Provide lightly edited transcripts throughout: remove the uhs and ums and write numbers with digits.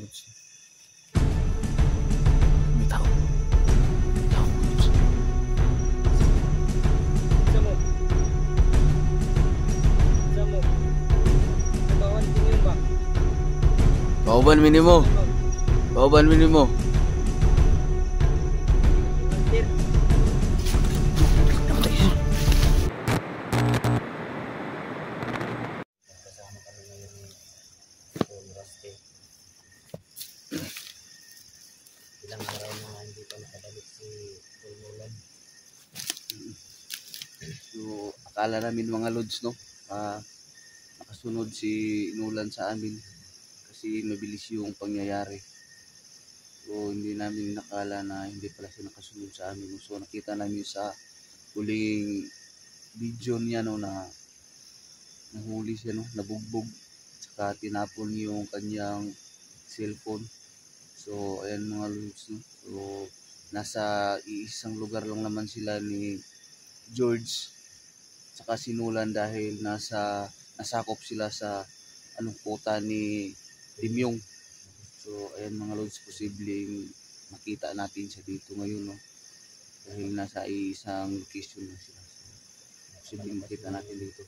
lods. May tao. Tao mga lods. Kauban minimo. Kauban minimo. Ilang araw na hindi pa nakabalik si Tululan. So, akala namin mga lods, no? Nakasunod si Nulan sa amin kasi mabilis yung pangyayari. So, hindi namin nakala na hindi pala siya nakasunod sa amin. So, nakita namin sa huling video niya, no, na nahuli siya, no? Nabugbog. Saka tinapon yung kanyang cellphone. So, ayan mga lods, no? So, nasa iisang lugar lang naman sila ni George saka si Nulan dahil nasakop sila sa kota ni Dimyong. So, ayan mga lods, posibleng makita natin siya dito ngayon, no? Dahil nasa isang location na sila. So, posibleng makita natin dito.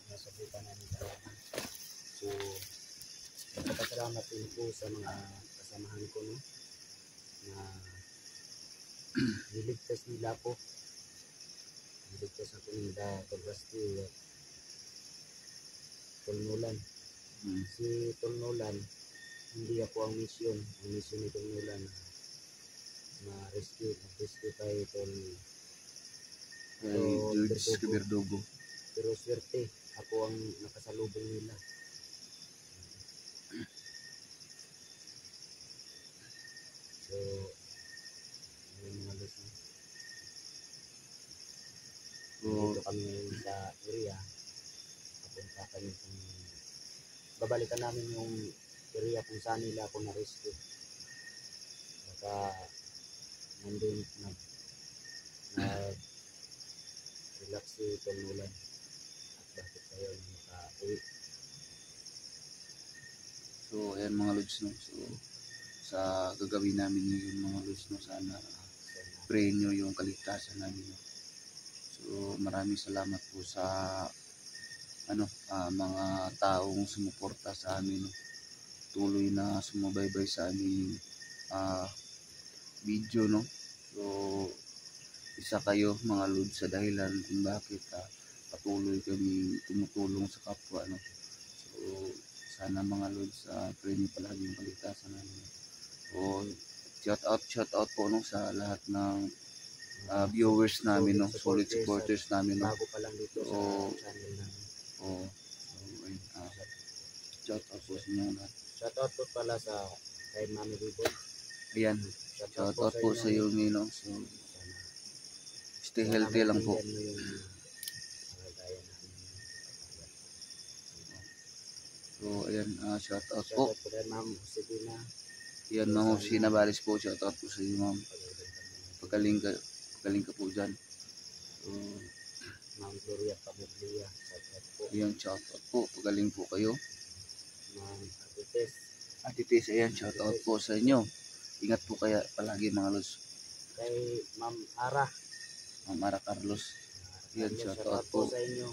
Nasabitan namin talaga. So, nagpapasalamat din po sa mga kasamahan ko, no, na niligtas nila po. Niligtas ako nila Tobrasti at Tululan. Si Tululan, hindi ako ang mission. Ang mission ni Tululan na rescue kay George Verdugo. Pero swerte, ako ang nakasalubong nila. So, yung mga lusin. Dito kami ngayon sa area. Papunta kami kung babalikan namin yung area kung saan nila ako na-rescue. Baka nandun nag-relax si Tululan. At bakit kayo maka-uwi. So, ayan mga lods, no? So, sa gagawin namin yung mga lods, no? Sana pray nyo yung kaligtasan namin, no? So, maraming salamat po sa mga taong sumuporta sa amin, no? Tuloy na sumubaybay sa aming video, no? So, isa kayo mga lods sa dahilan kung bakit patuloy kami tumutulong sa kapwa, no? So, sana mga lods, pray nyo palagi yung kaligtasan namin. So, shout out po, no, sa lahat ng viewers namin, no, solid supporters namin, no. Bago pa lang dito sa channel namin. Shout out po sa inyo lahat. Shout out po pala sa kay Mami Ribot. Ayan, shout out po sa iyo, no. So, stay healthy lang po. So, ayan, shout out po. Shout out po kay Ma'am Josefina. Yan, Ma'am Josefina Balis po, shout out po sa iyo, ma'am. Pagaling ka po dyan. So, Ma'am Gloria Pamuglia, shout out po. Ayan, shout out po, pagaling po kayo. Ma'am Atites. Atites, ayan, shout out po sa inyo. Ingat po kaya palagi mga lods. Kay Ma'am Ara. Ma'am Ara Carlos. Ayan, shout out po sa inyo.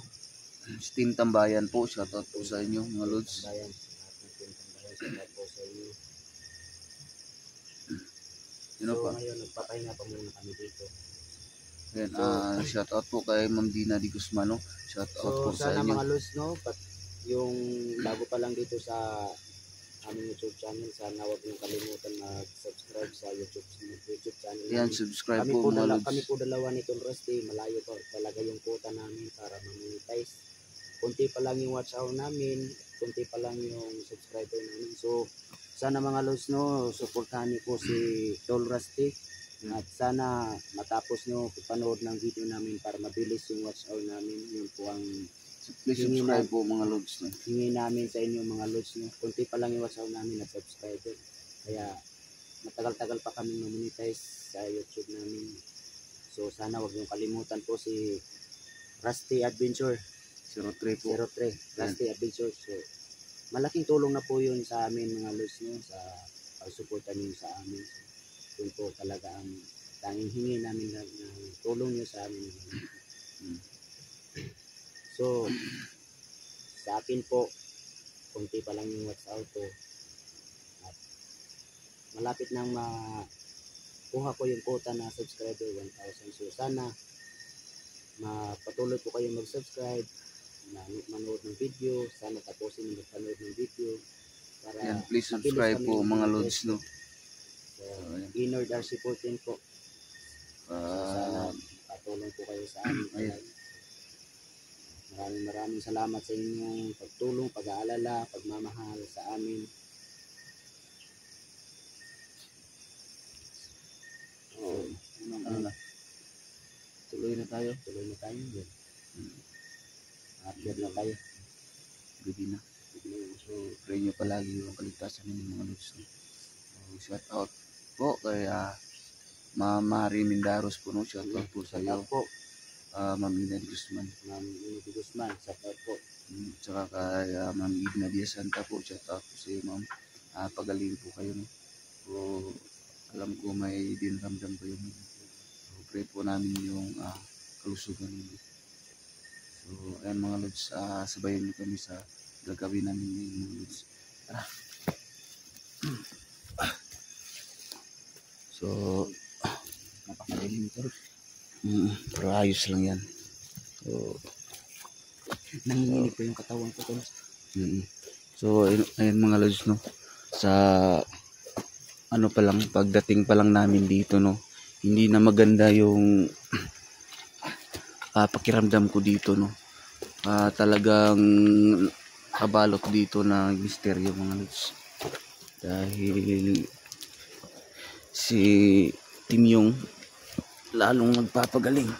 Team Tambayan po, shout out po sa inyo mga lods. Tambayan, shout out po sa inyo. So ngayon, nagpapahinga pa muna kami dito. Ayan, shout out po kay Ma'am Dina Di Guzmano. Shout out po sa inyo. Sana mga lods, no, yung bago pa lang dito sa aming YouTube channel, sana huwag niyong kalimutan mag-subscribe sa YouTube channel. Ayan, subscribe po mga lods. Kami po dalawa ni Tobrasti, malayo pa talaga yung quota namin para ma-monetize. Kunti pa lang yung watch hour namin, kunti pa lang yung subscriber namin. So, sana mga lods, no, suportahan niyo po si Tobrasti. At sana matapos nyo panood ng video namin para mabilis yung watch hour namin. Yun po ang please subscribe po mga lods. Hingi namin sa inyo mga lods. Kunti pa lang yung watch hour namin at subscriber. Kaya matagal-tagal pa kami monetize sa YouTube namin. So sana wag nyo kalimutan po si Rusty Adventure 03 po. 03 Rusty Adventure. So malaking tulong na po yun sa amin mga lods, no, sa pagsuporta niyo sa amin. So, yun po talaga ang tanging hingi namin ng tulong niyo sa amin. So, sa akin po, konti pa lang yung watch out ko. At malapit nang makuha ko yung quota na subscriber 1,000. So, sana mapatuloy po kayo mag-subscribe, manood ng video. Sana tapusin yung magpanood ng video. Para Yan, please subscribe po mga lods, no. So, Inord RC14 po. So, sana patulong po kayo sa amin. Ayan. Maraming salamat sa inyong pagtulong, pag-aalala, pagmamahal sa amin. Ano na? Tuloy na tayo. Tuloy na tayo. Upload na tayo. Gabi na. So, pray nyo palagi yung kaligtasan ng mga lods, no. So, shout out po kay Mama Rimindaros po, no. Shout out po sa iyo. po. Ma'am Ina Guzman. Ma'am Ina Guzman, shout out po. Tsaka kay Ma'am Igna Diaz Santa po, shout out po sa iyo, ma'am. Pagaling po kayo, no. So, alam ko may dinramdam kayo. So, pray po namin yung kalusugan ninyo. So, ayan mga lods, sabayan nyo kami sa gagawin namin ngayon mga lods. Tara. So, Napakadilim ito. pero ayos lang yan. So, Nanginginig po yung katawan ko. So, ayun mga lods, no. Sa ano pa lang, pagdating pa lang namin dito, no, hindi na maganda yung pakiramdam ko dito, no. Talagang kabalot dito na misteryo mga lods. Dahil si Tim yung lalong nagpapagaling.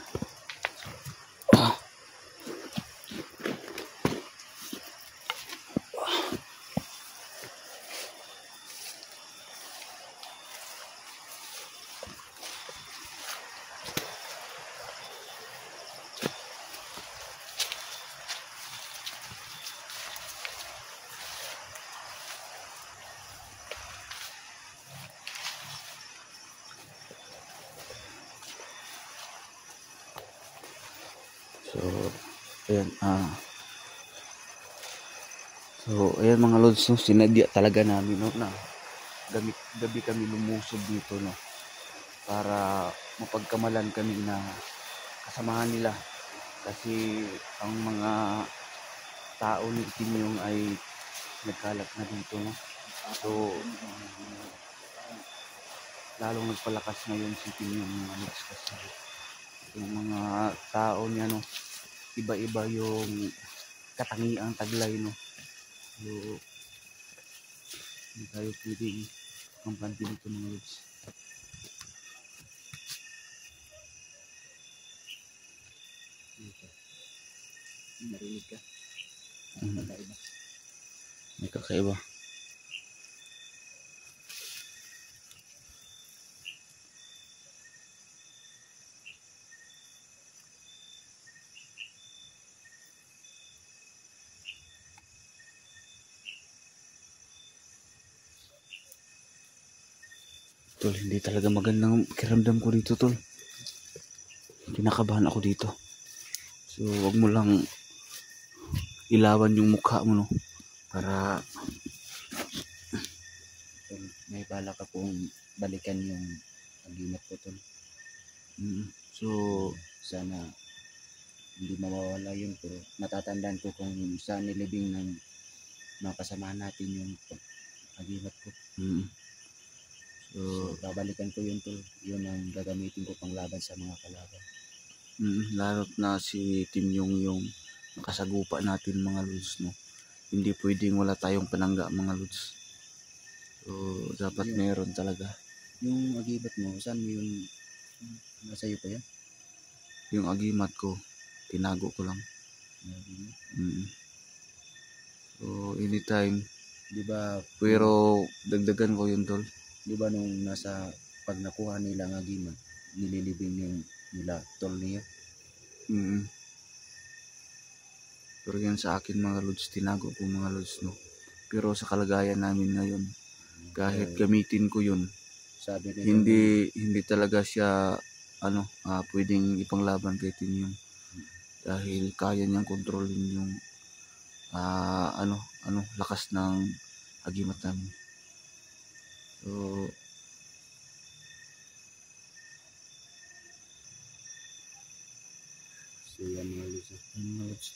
So, ayan, ayan mga lods, no, sinadya talaga namin, no, na gabi kami lumusog dito, no, para mapagkamalan kami na kasamahan nila, kasi ang mga tao ni Tinyong ay nagkalat na dito, no. So, lalong nagpalakas ngayon si Tinyong mga lods, kasi yung mga tao niya, no, iba-iba yung katangiang taglay, no. So, hindi tayo pwedeng mampante dito mga lods. Narinig ka. Kakaiba. May kakaiba. Tol, hindi talaga magandang kiramdam ko dito, tol. Kinakabahan ako dito. So, wag mo lang ilawan yung mukha mo, no, para May bala ka pong balikan yung agimat ko, tol. So, Sana hindi mawawala yun, pero natatandaan ko kung saan nilibing ng mga kasama natin yung agimat ko. So, babalikan ko yun, tol. Yun ang gagamitin ko pang laban sa mga kalaban. lalo't na si Tim yung nakasagupa natin mga lods, no. Hindi pwedeng wala tayong panangga mga lods. So, dapat meron talaga. Yung agimat mo, saan mo yung nasa iyo pa yan? Yung agimat ko, tinago ko lang. So, anytime. Di ba, Pero, dagdagan ko yun, tol. di ba nung nasa pag nakuha nila ang agimat, nililibing yung nila tol niya? Pero yan sa akin mga lods, tinago ko mga lods, no. Pero sa kalagayan namin ngayon, kahit gamitin ko yun, Sabi nito, hindi talaga siya pwedeng ipanglaban kay Tinyong dahil kaya niyang kontrolin yung lakas ng agimat namin. so yan mga lods. Yung mga lods.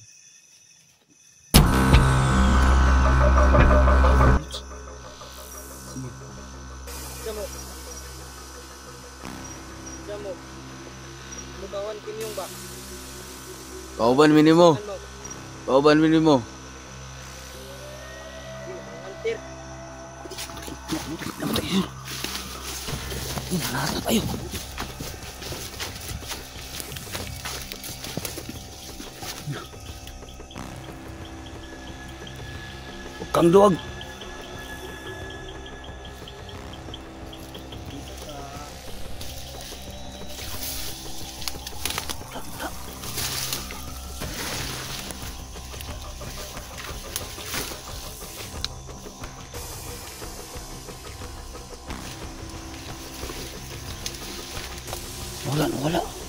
Jamo. Mubawan kinyong ba? Kauban minimo. Ano? Kauban minimo. Antir. Nasa tayo. Huwag kang duwag. Wala.